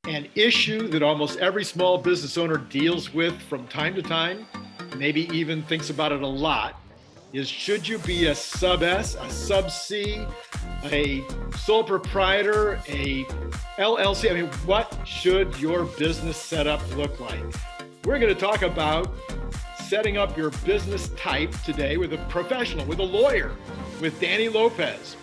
An issue that almost every small business owner deals with from time to time, maybe even thinks about it a lot, is should you be a sub S, a sub C, a sole proprietor, a LLC? I mean, what should your business setup look like? We're going to talk about setting up your business type today with a professional, with a lawyer, with Danny Lopez.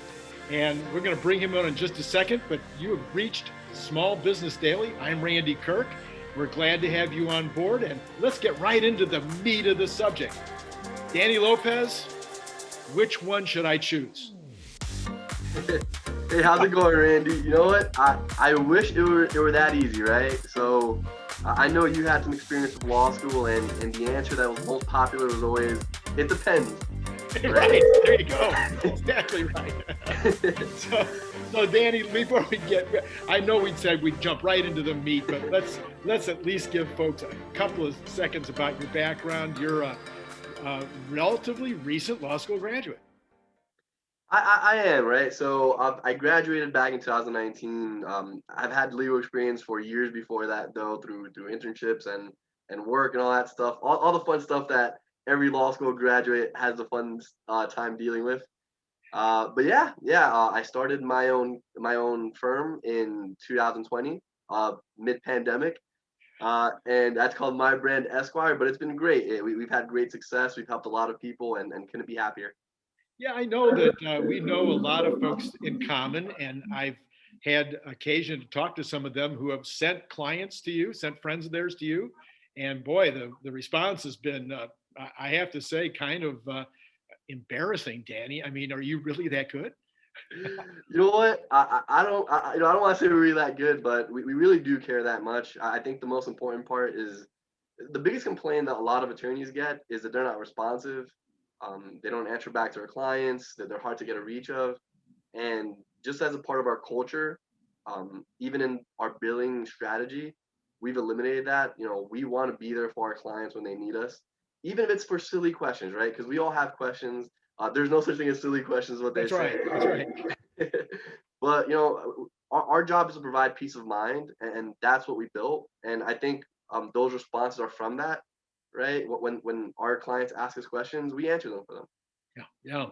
And we're going to bring him on in just a second, but you have reached Small Business Daily. I'm Randy Kirk. We're glad to have you on board, and let's get right into the meat of the subject. Danny Lopez, which one should I choose? Hey, how's it going, Randy? You know what? I wish it were that easy, right? So I know you had some experience with law school, and the answer that was most popular was always, it depends. Right, there you go. Exactly right. So Danny, before we get, I know we said we'd jump right into the meat, but let's at least give folks a couple of seconds about your background. You're a relatively recent law school graduate. I am, right? So I graduated back in 2019. I've had legal experience for years before that, though, through internships and work and all that stuff, all the fun stuff that every law school graduate has the fun time dealing with. But yeah, I started my own firm in 2020, mid-pandemic, and that's called My Brand Esquire. But it's been great. We've had great success. We've helped a lot of people, and couldn't be happier. Yeah, I know that we know a lot of folks in common, and I've had occasion to talk to some of them who have sent clients to you, sent friends of theirs to you, and boy, the response has been, I have to say, kind of embarrassing. Danny, I mean, are you really that good? You know what? I don't I don't want to say we're really that good, but we really do care that much. I think the most important part is the biggest complaint that a lot of attorneys get is that they're not responsive. They don't answer back to their clients. That they're hard to get a reach of. And just as a part of our culture, even in our billing strategy, we've eliminated that. You know, we want to be there for our clients when they need us, even if it's for silly questions, right? Because we all have questions. There's no such thing as silly questions, what they That's right. say. That's right. But our job is to provide peace of mind, and that's what we built. And I think those responses are from that, right? When our clients ask us questions, we answer them for them. Yeah.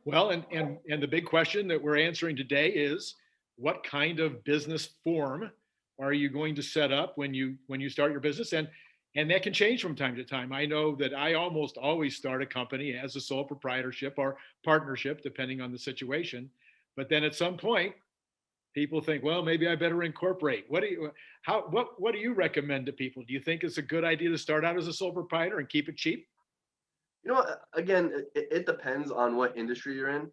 Well, and the big question that we're answering today is, what kind of business form are you going to set up when you start your business? And that can change from time to time. I know that I almost always start a company as a sole proprietorship or partnership, depending on the situation. But then at some point, people think, well, maybe I better incorporate. What do you recommend to people? Do you think it's a good idea to start out as a sole proprietor and keep it cheap? You know, again, it depends on what industry you're in.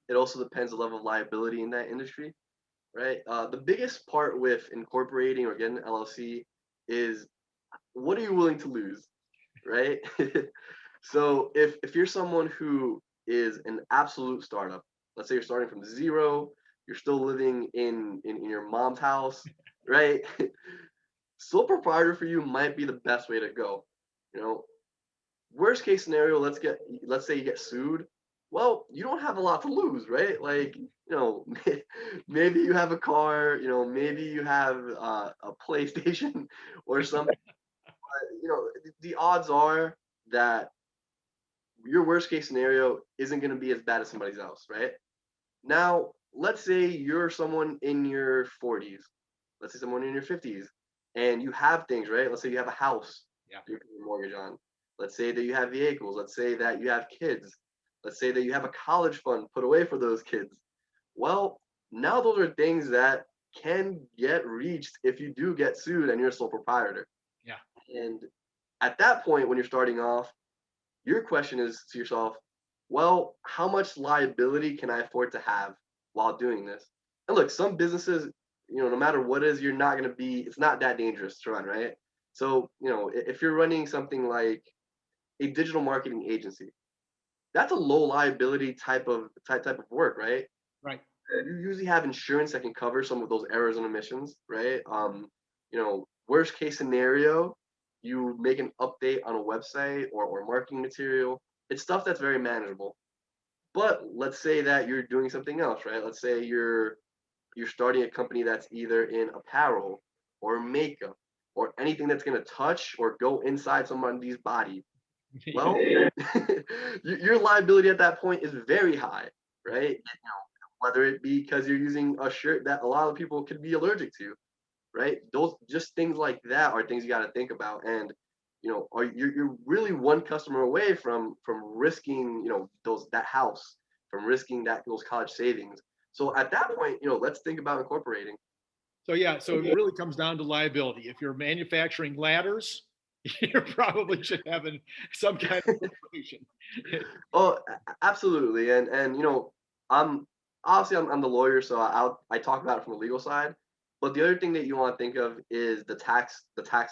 It also depends the level of liability in that industry, right? The biggest part with incorporating or getting an LLC is, what are you willing to lose, right? So if you're someone who is an absolute startup, let's say you're starting from zero, you're still living in your mom's house, right? Sole proprietor for you might be the best way to go. You know, worst case scenario, let's say you get sued. Well, you don't have a lot to lose, right? Like, maybe you have a car, maybe you have a PlayStation or something. The odds are that your worst case scenario isn't going to be as bad as somebody's else, right? Now, let's say you're someone in your 40s, let's say someone in your 50s, and you have things, right? Let's say you have a house Yeah. you're paying a mortgage on. Let's say that you have vehicles. Let's say that you have kids. Let's say that you have a college fund put away for those kids. Well, now those are things that can get reached if you do get sued and you're a sole proprietor. Yeah. And at that point, when you're starting off, your question is to yourself, well, how much liability can I afford to have while doing this? And look, some businesses, no matter what it is, it's not that dangerous to run, right? So, if you're running something like a digital marketing agency, that's a low liability type of work, right? Right. You usually have insurance that can cover some of those errors and omissions, right? Worst case scenario, you make an update on a website or marketing material. It's stuff that's very manageable. But let's say that you're doing something else, right? Let's say you're starting a company that's either in apparel or makeup or anything that's going to touch or go inside somebody's body, well, your liability at that point is very high, right? Whether it be because you're using a shirt that a lot of people could be allergic to, right? Those just things like that are things you got to think about. And you're really one customer away from risking that house, from risking those college savings. So at that point, let's think about incorporating. So yeah, so it really comes down to liability. If you're manufacturing ladders, you probably should have some kind of corporation. Oh, absolutely. And I'm I'm the lawyer, so I talk about it from the legal side. But the other thing that you want to think of is the tax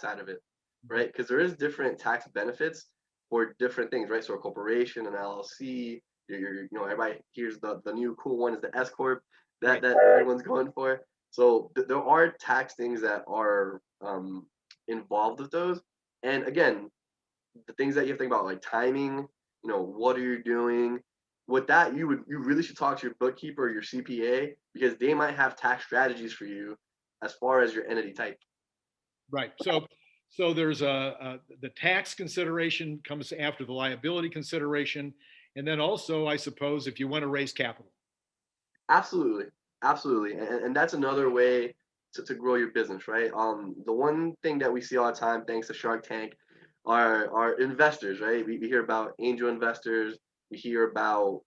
side of it, right? Because there is different tax benefits for different things, right? So a corporation, an LLC, everybody here's the new cool one is the S corp Right. that everyone's going for. So there are tax things that are involved with those. And again, the things that you have to think about, like timing, what are you doing? With that, you really should talk to your bookkeeper or your CPA, because they might have tax strategies for you as far as your entity type. Right. So there's the tax consideration comes after the liability consideration, and then also, I suppose, if you want to raise capital. Absolutely, absolutely, and that's another way to grow your business, right? The one thing that we see all the time, thanks to Shark Tank, are investors, right? We hear about angel investors, we hear about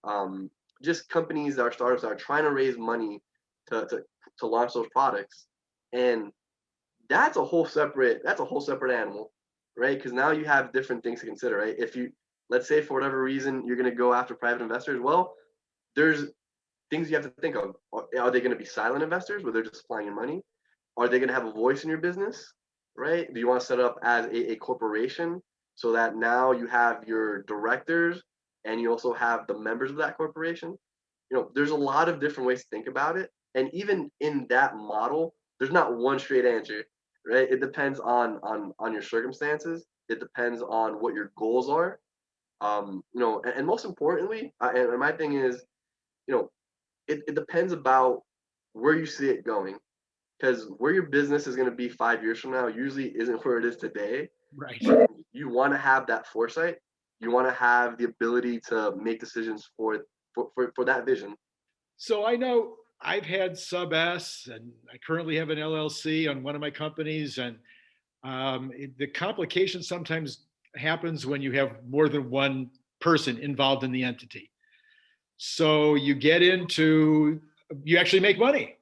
just companies that are startups that are trying to raise money to launch those products, and that's a whole separate animal, right? Because now you have different things to consider, right? If you, let's say, for whatever reason you're going to go after private investors, well, there's things you have to think of. Are they going to be silent investors where they're just supplying your money? Are they going to have a voice in your business, right? Do you want to set up as a corporation so that now you have your directors and you also have the members of that corporation? There's a lot of different ways to think about it. And even in that model, there's not one straight answer, right? It depends on your circumstances. It depends on what your goals are. And most importantly, and my thing is, you know, it depends about where you see it going, because where your business is going to be 5 years from now usually isn't where it is today. Right. So you want to have that foresight. You want to have the ability to make decisions for that vision. So I know I've had sub S, and I currently have an LLC on one of my companies, and the complication sometimes happens when you have more than one person involved in the entity. So you actually make money.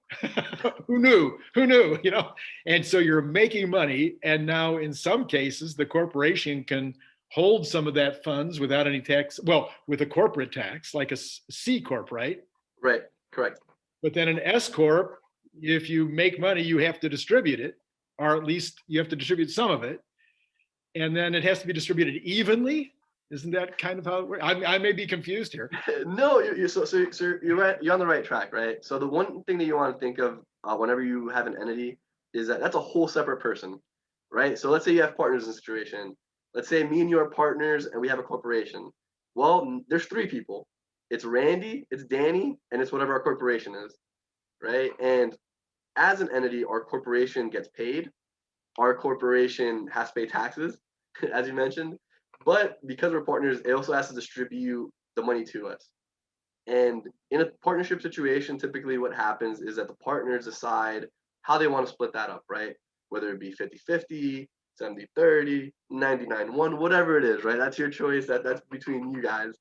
Who knew? Who knew? And so you're making money, and now in some cases, the corporation can hold some of that funds without any tax. Well, with a corporate tax, like a C corp, right? Right. Correct. But then an S corp, if you make money, you have to distribute it, or at least you have to distribute some of it, and then it has to be distributed evenly. Isn't that kind of how it works? I may be confused here. No, so you're right. You're on the right track, right? So the one thing that you want to think of whenever you have an entity is that that's a whole separate person, right? So let's say you have partners in the situation. Let's say me and you are partners and we have a corporation. Well, there's three people. It's Randy, it's Danny, and it's whatever our corporation is, right? And as an entity, our corporation gets paid. Our corporation has to pay taxes, as you mentioned. But because we're partners, it also has to distribute the money to us. And in a partnership situation, typically what happens is that the partners decide how they want to split that up, right? Whether it be 50-50, 70-30, 99-1, whatever it is, right? That's your choice. That's between you guys.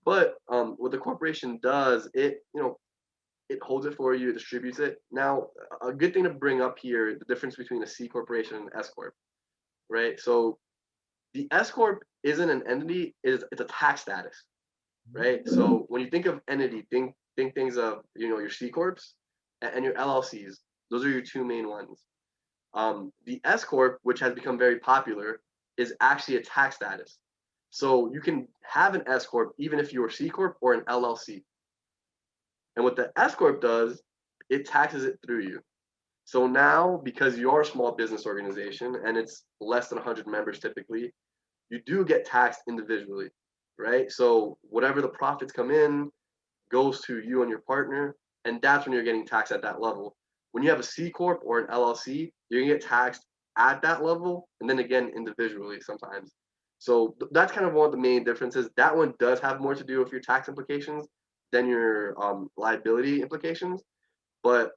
But what the corporation does, it holds it for you, it distributes it. Now, a good thing to bring up here, the difference between a C corporation and an S corp, right? So the S corp isn't an entity; it's a tax status, right? So when you think of entity, think things of your C corps and your LLCs. Those are your two main ones. The S corp, which has become very popular, is actually a tax status. So you can have an S corp even if you're a C corp or an LLC. And what the S corp does, it taxes it through you. So now, because you're a small business organization and it's less than 100 members typically, you do get taxed individually, right? So whatever the profits come in goes to you and your partner, and that's when you're getting taxed at that level. When you have a C Corp or an LLC, you're gonna get taxed at that level, and then again individually sometimes. So that's kind of one of the main differences. That one does have more to do with your tax implications than your liability implications, but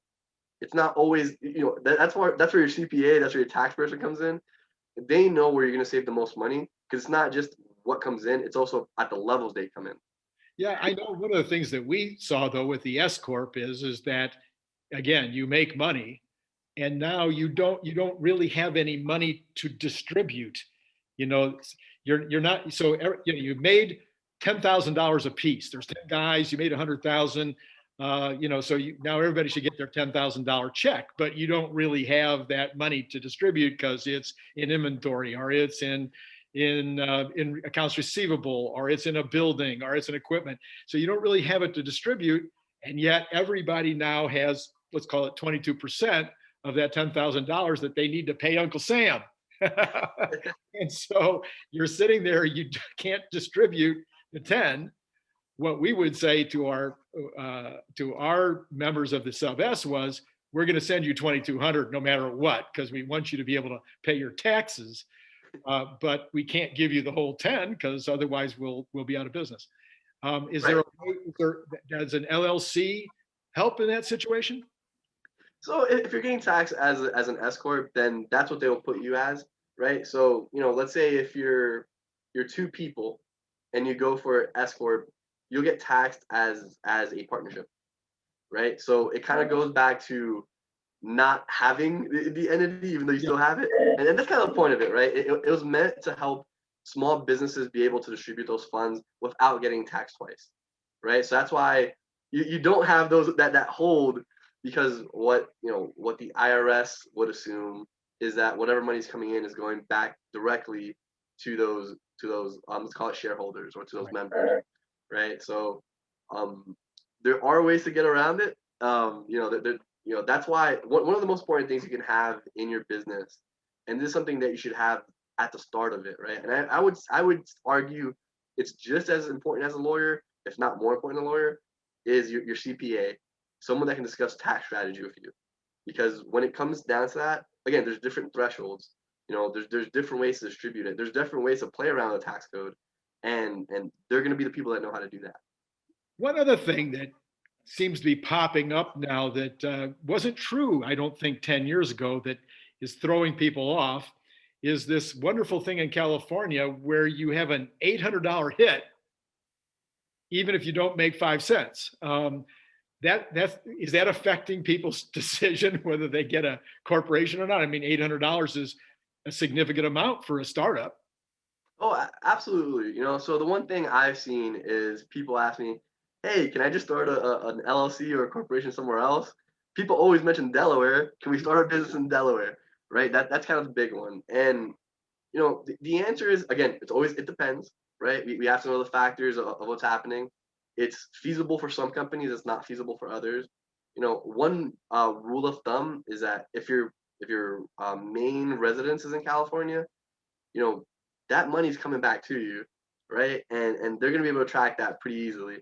it's not always, that's where your CPA, that's where your tax person comes in. They know where you're going to save the most money because it's not just what comes in, it's also at the levels they come in. Yeah, I know one of the things that we saw though with the S Corp is that again, you make money and now you don't really have any money to distribute. You know, you're not so you made $10,000 a piece. There's 10 guys, you made 100,000. So now everybody should get their $10,000 check, but you don't really have that money to distribute because it's in inventory or it's in accounts receivable or it's in a building or it's in equipment. So you don't really have it to distribute, and yet everybody now has, let's call it 22% of that $10,000 that they need to pay Uncle Sam. And so you're sitting there, you can't distribute the 10. What we would say to our members of the sub S was, we're going to send you 2,200 no matter what, because we want you to be able to pay your taxes, but we can't give you the whole 10 because otherwise we'll be out of business. Does an LLC help in that situation? So if you're getting taxed as an S corp, then that's what they will put you as, right? So let's say if you're two people and you go for S corp, you'll get taxed as a partnership, right? So it kind of goes back to not having the entity, even though you still have it, and that's kind of the point of it, right? It was meant to help small businesses be able to distribute those funds without getting taxed twice, right? So that's why you don't have those that hold, because what the IRS would assume is that whatever money's coming in is going back directly to those let's call it shareholders or to those members, right? So there are ways to get around it. That's why one of the most important things you can have in your business, and this is something that you should have at the start of it, right? And I would argue it's just as important as a lawyer, if not more important than a lawyer, is your CPA, someone that can discuss tax strategy with you. Because when it comes down to that, again, there's different thresholds. There's different ways to distribute it. There's different ways to play around the tax code, and they're going to be the people that know how to do that. One other thing that seems to be popping up now that wasn't true, I don't think, 10 years ago, that is throwing people off, is this wonderful thing in California where you have an $800 hit, even if you don't make 5 cents. Is that affecting people's decision whether they get a corporation or not? I mean, $800 is a significant amount for a startup. Oh, absolutely. So the one thing I've seen is people ask me, hey, can I just start an LLC or a corporation somewhere else? People always mention Delaware. Can we start a business in Delaware? Right? That's kind of the big one. And the answer is, again, it depends, right? We have to know the factors of what's happening. It's feasible for some companies, it's not feasible for others. One rule of thumb is that if your main residence is in California, that money's coming back to you, right? And they're gonna be able to track that pretty easily.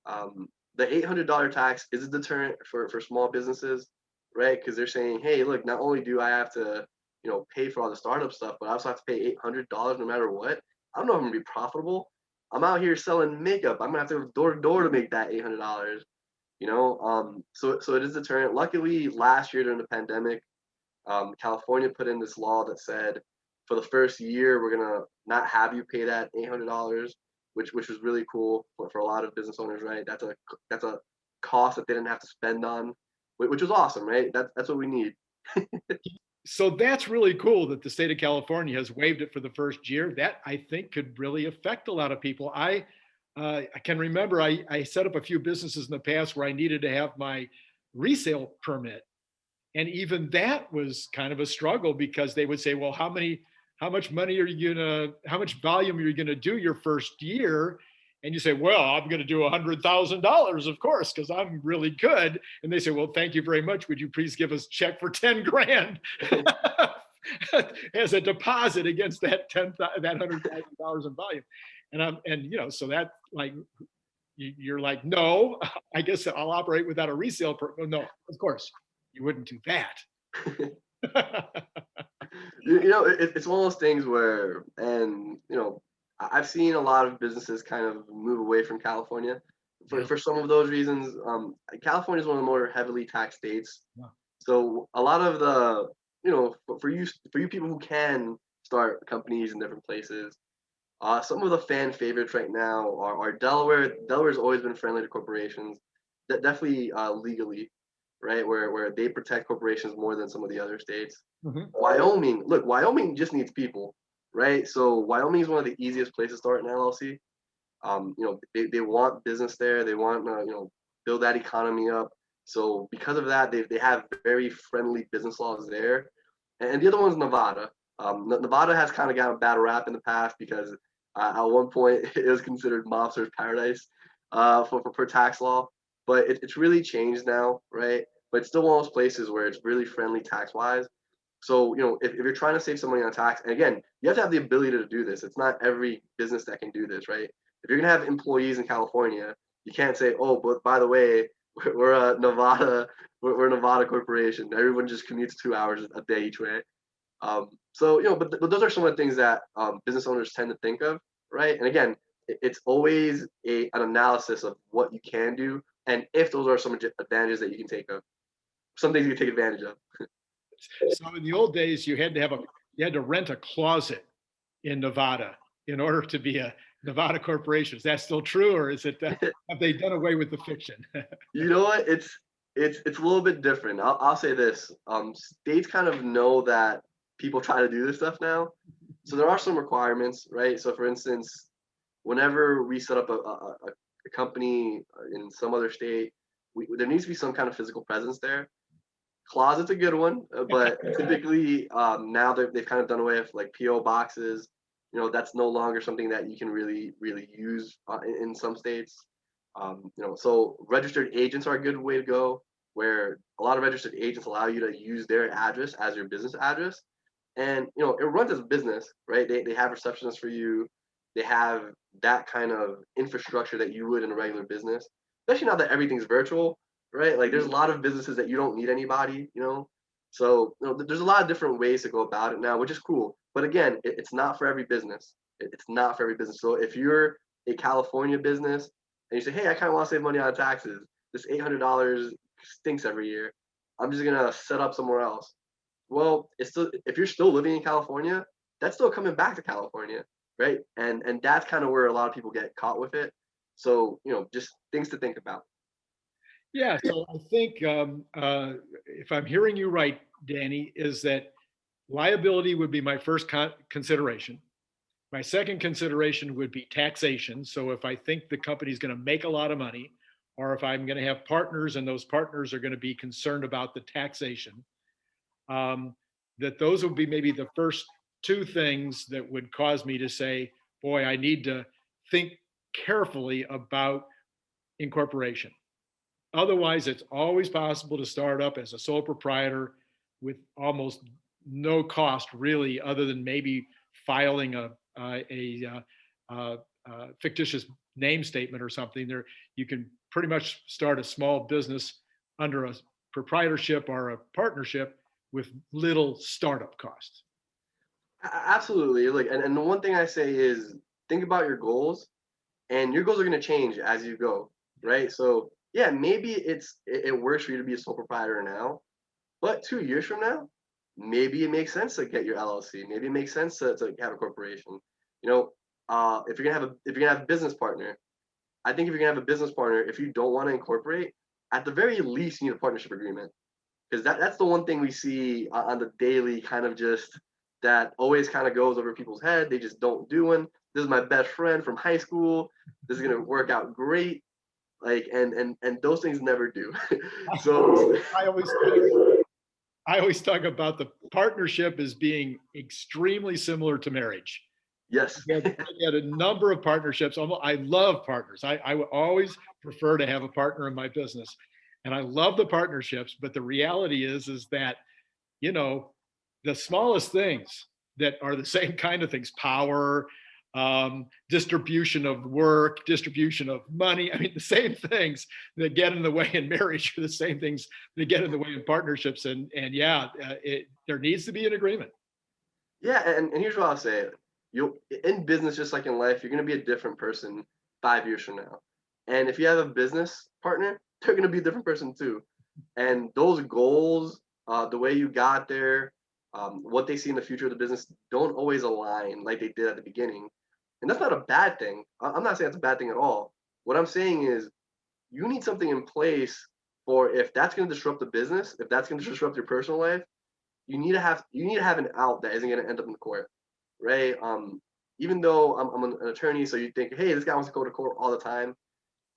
The $800 tax is a deterrent for small businesses, right? Because they're saying, hey, look, not only do I have to pay for all the startup stuff, but I also have to pay $800 no matter what. I don't know if I'm gonna be profitable. I'm out here selling makeup. I'm gonna have to go door to door to make that $800. So it is a deterrent. Luckily, last year during the pandemic, California put in this law that said for the first year we're gonna not have you pay that $800, which was really cool for a lot of business owners, right? That's a cost that they didn't have to spend on, which was awesome, right? That's what we need. So that's really cool that the state of California has waived it for the first year. That, I think, could really affect a lot of people. I can remember I set up a few businesses in the past where I needed to have my resale permit. And even that was kind of a struggle because they would say, well, how much money are you how much volume are you gonna do your first year? And you say, well, I'm going to do $100,000, of course, because I'm really good. And they say, well, thank you very much. Would you please give us a check for 10 grand as a deposit against that $100,000 in volume? And so that, like, you're like, no, I guess I'll operate without a resale permit. No, of course, You wouldn't do that. It's one of those things where, and I've seen a lot of businesses kind of move away from California Yeah. for some of those reasons. California is one of the more heavily taxed states, Wow. so a lot of the, for you people who can start companies in different places, some of the fan favorites right now are Delaware. Delaware's always been friendly to corporations, definitely legally, right? Where they protect corporations more than some of the other states. Mhm. Wyoming, look, Wyoming just needs people, right? So Wyoming is one of the easiest places to start an LLC. They want business there. They want build that economy up. So because of that, they have very friendly business laws there. And the other one's Nevada. Nevada has kind of got a bad rap in the past because at one point it was considered mobsters' paradise for tax law, but it's really changed now, right? But it's still one of those places where it's really friendly tax wise. So, if you're trying to save some money on tax, and again, you have to have the ability to do this. It's not every business that can do this, right? If you're gonna have employees in California, you can't say, "Oh, but by the way, we're a Nevada, we're a Nevada corporation. Everyone just commutes 2 hours a day each way." So, but those are some of the things that business owners tend to think of, right? And again, it's always an analysis of what you can do, and if those are some advantages that you can take of, some things you can take advantage of. So in the old days, you had to rent a closet in Nevada in order to be a Nevada corporation. Is that still true, or is it have they done away with the fiction? You know what? It's a little bit different. I'll say this. States kind of know that people try to do this stuff now, so there are some requirements, right? So for instance, whenever we set up a company in some other state, there needs to be some kind of physical presence there. Closet's a good one, but typically now they've kind of done away with like PO boxes. That's no longer something that you can really use in some states. So registered agents are a good way to go, where a lot of registered agents allow you to use their address as your business address, and it runs as a business, right? They have receptionists for you. They have that kind of infrastructure that you would in a regular business, especially now that everything's virtual, right? Like there's a lot of businesses that you don't need anybody. So there's a lot of different ways to go about it now, which is cool. But again, it's not for every business. It's not for every business. So if you're a California business and you say, hey, I kind of want to save money on taxes, this $800 stinks every year, I'm just gonna set up somewhere else. Well, it's still, if you're still living in California, that's still coming back to California, right? And that's kind of where a lot of people get caught with it. So just things to think about. Yeah, so I think if I'm hearing you right, Danny, is that liability would be my first consideration. My second consideration would be taxation. So if I think the company is going to make a lot of money, or if I'm going to have partners and those partners are going to be concerned about the taxation, that those would be maybe the first two things that would cause me to say, boy, I need to think carefully about incorporation. Otherwise, it's always possible to start up as a sole proprietor with almost no cost, really, other than maybe filing a fictitious name statement or something. There, you can pretty much start a small business under a proprietorship or a partnership with little startup costs. Absolutely. Like, and the one thing I say is think about your goals, and your goals are going to change as you go, right? So yeah, maybe it works for you to be a sole proprietor now, but 2 years from now, maybe it makes sense to get your LLC. Maybe it makes sense to have a corporation. If you're gonna have a business partner, I think if you're gonna have a business partner, if you don't want to incorporate, at the very least, you need a partnership agreement, because that's the one thing we see on the daily, kind of just that always kind of goes over people's head. They just don't do one. This is my best friend from high school. This is gonna work out great. Like, and those things never do. So I always I always talk about the partnership as being extremely similar to marriage. yes. I had a number of partnerships. I love partners. I would always prefer to have a partner in my business, and I love the partnerships. But the reality is that you know the smallest things that are the same kind of things, power, distribution of work, distribution of money. I mean, the same things that get in the way in marriage are the same things that get in the way in partnerships. And yeah, there needs to be an agreement. Yeah, and here's what I'll say. You'll in business, just like in life, you're gonna be a different person 5 years from now. And if you have a business partner, they're gonna be a different person too. And those goals, the way you got there, what they see in the future of the business don't always align like they did at the beginning. And that's not a bad thing. I'm not saying it's a bad thing at all. What I'm saying is you need something in place for if that's going to disrupt the business, if that's going to disrupt your personal life, you need to have an out that isn't going to end up in the court, right? Even though I'm an attorney, so you think, hey, this guy wants to go to court all the time.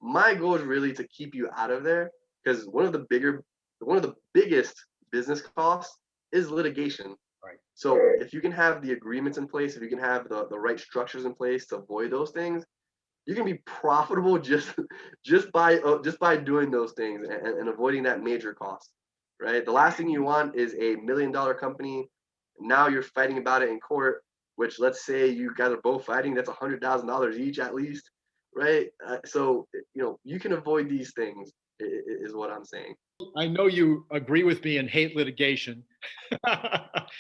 My goal is really to keep you out of there because one of the biggest business costs is litigation. Right. So if you can have the agreements in place, if you can have the right structures in place to avoid those things, you can be profitable just by doing those things and avoiding that major cost, right? The last thing you want is a $1 million company. Now you're fighting about it in court, which let's say you guys are both fighting, that's $100,000 each at least, right? So you can avoid these things is what I'm saying. I know you agree with me and hate litigation.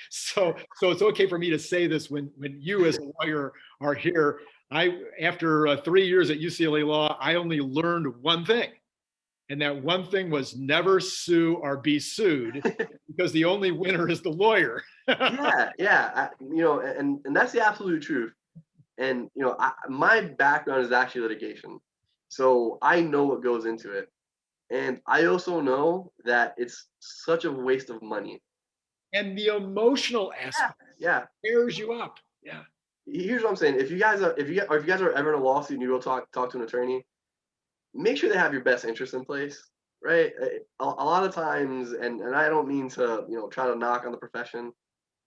So it's okay for me to say this when you as a lawyer are here. After 3 years at UCLA Law, I only learned one thing. And that one thing was never sue or be sued because the only winner is the lawyer. Yeah, and that's the absolute truth. And my background is actually litigation, so I know what goes into it. And I also know that it's such a waste of money. And the emotional aspect Yeah. tears you up. Yeah. Here's what I'm saying. If you guys are ever in a lawsuit and you go talk to an attorney, make sure they have your best interest in place, right? A lot of times, and I don't mean to try to knock on the profession,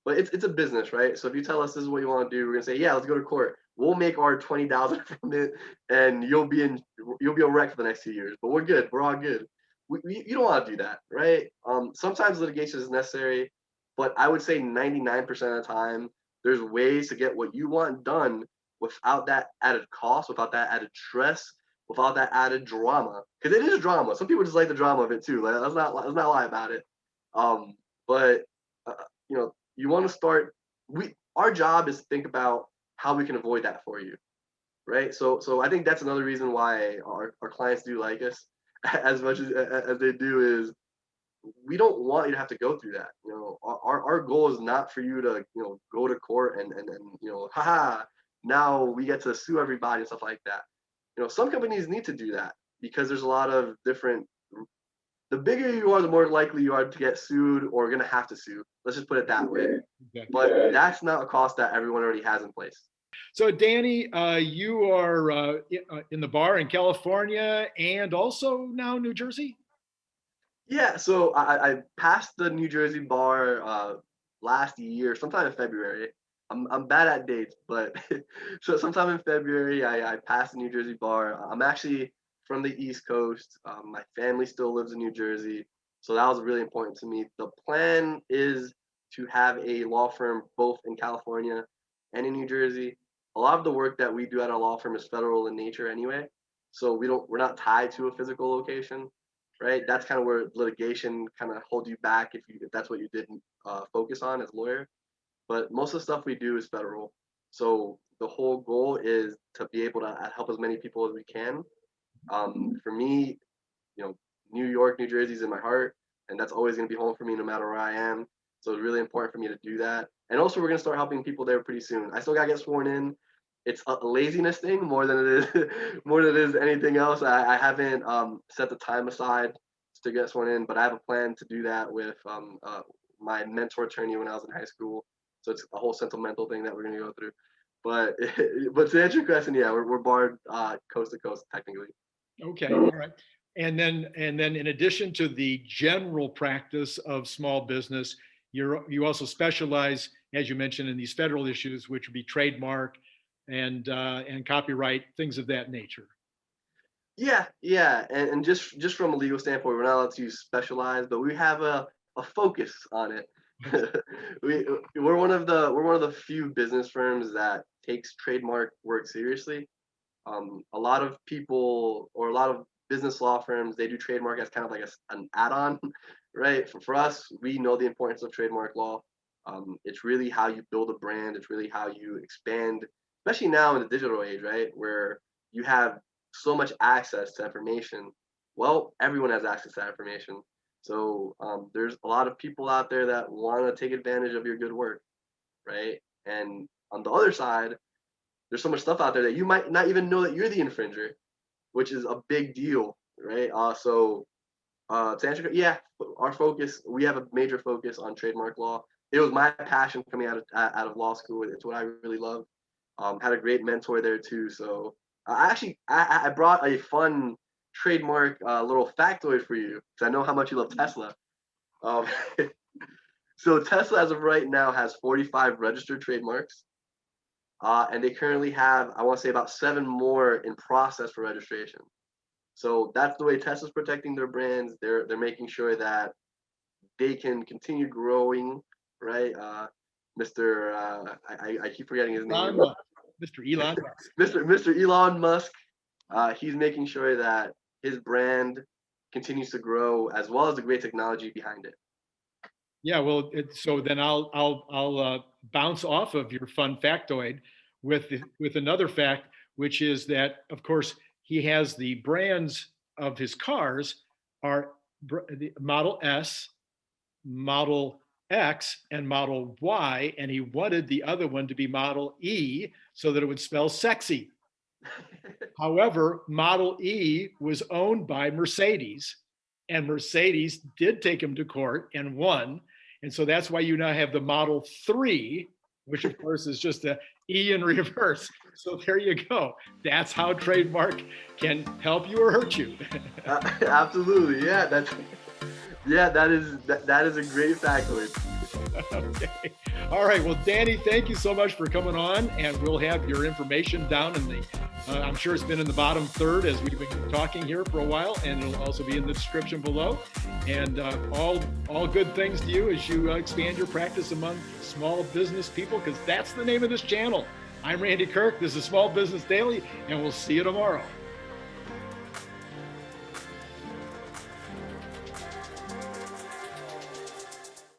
but it's a business, right? So if you tell us this is what you want to do, we're gonna say, yeah, let's go to court. We'll make our 20,000 from it, and you'll be a wreck for the next 2 years. But we're good. We're all good. You don't want to do that, right? Sometimes litigation is necessary, but I would say 99% of the time, there's ways to get what you want done without that added cost, without that added stress, without that added drama. Because it is drama. Some people just like the drama of it too. Like, let's not lie about it. But uh, you want to start. Our job is to think about how we can avoid that for you, right? So I think that's another reason why our clients do like us as much as they do is we don't want you to have to go through that. Our goal is not for you to go to court and haha, now we get to sue everybody and stuff like that. Some companies need to do that because there's a lot of different. The bigger you are, the more likely you are to get sued or gonna have to sue. Let's just put it that way. Exactly. But that's not a cost that everyone already has in place. So, Danny, you are in the bar in California and also now New Jersey? Yeah, so I passed the New Jersey bar last year, sometime in February. I'm bad at dates, but so sometime in February I passed the New Jersey bar. I'm actually from the East Coast. My family still lives in New Jersey, so that was really important to me. The plan is to have a law firm both in California and in New Jersey. A lot of the work that we do at our law firm is federal in nature anyway, so we're not tied to a physical location, right? That's kind of where litigation kind of holds you back if that's what you didn't focus on as a lawyer. But most of the stuff we do is federal. So the whole goal is to be able to help as many people as we can. For me, New York, New Jersey is in my heart, and that's always going to be home for me no matter where I am. So it's really important for me to do that. And also, we're going to start helping people there pretty soon. I still got to get sworn in. It's a laziness thing more than it is more than it is anything else. I haven't set the time aside to get sworn in, but I have a plan to do that with my mentor attorney when I was in high school. So it's a whole sentimental thing that we're going to go through. But but to answer your question, yeah, we're barred coast to coast technically. Okay, all right. And then in addition to the general practice of small business, you also specialize, as you mentioned, in these federal issues, which would be trademark and copyright, things of that nature. Yeah, and just from a legal standpoint, we're not allowed to specialize, but we have a focus on it We're one of the few business firms that takes trademark work seriously. A lot of people or a lot of business law firms, they do trademark as kind of like an add-on, right? For us, we know the importance of trademark law. It's really how you build a brand. It's really how you expand, especially now in the digital age, right? Where you have so much access to information. Well, everyone has access to that information. So there's a lot of people out there that want to take advantage of your good work, right? And on the other side, there's so much stuff out there that you might not even know that you're the infringer, which is a big deal, right? To answer, yeah, our focus, we have a major focus on trademark law. It was my passion coming out of law school. It's what I really love. Had a great mentor there too. So I brought a fun trademark little factoid for you because I know how much you love Tesla. Um, so Tesla, as of right now, has 45 registered trademarks. And they currently have, I want to say, about 7 more in process for registration. So that's the way Tesla's protecting their brands. They're making sure that they can continue growing, right? Mr. I keep forgetting his name. Mr. Elon Musk. Mr. Elon Musk. He's making sure that his brand continues to grow as well as the great technology behind it. Yeah, well, so then I'll bounce off of your fun factoid with another fact, which is that, of course, he has the brands of his cars are the Model S, Model X, and Model Y, and he wanted the other one to be Model E so that it would spell sexy. However, Model E was owned by Mercedes, and Mercedes did take him to court and won. And so that's why you now have the Model 3, which of course is just a E in reverse. So there you go. That's how trademark can help you or hurt you. Absolutely. Yeah, that is a great factoid. Okay. All right. Well, Danny, thank you so much for coming on, and we'll have your information down in the, I'm sure it's been in the bottom third as we've been talking here for a while, and it'll also be in the description below. And all good things to you as you expand your practice among small business people, because that's the name of this channel. I'm Randy Kirk. This is Small Business Daily, and we'll see you tomorrow.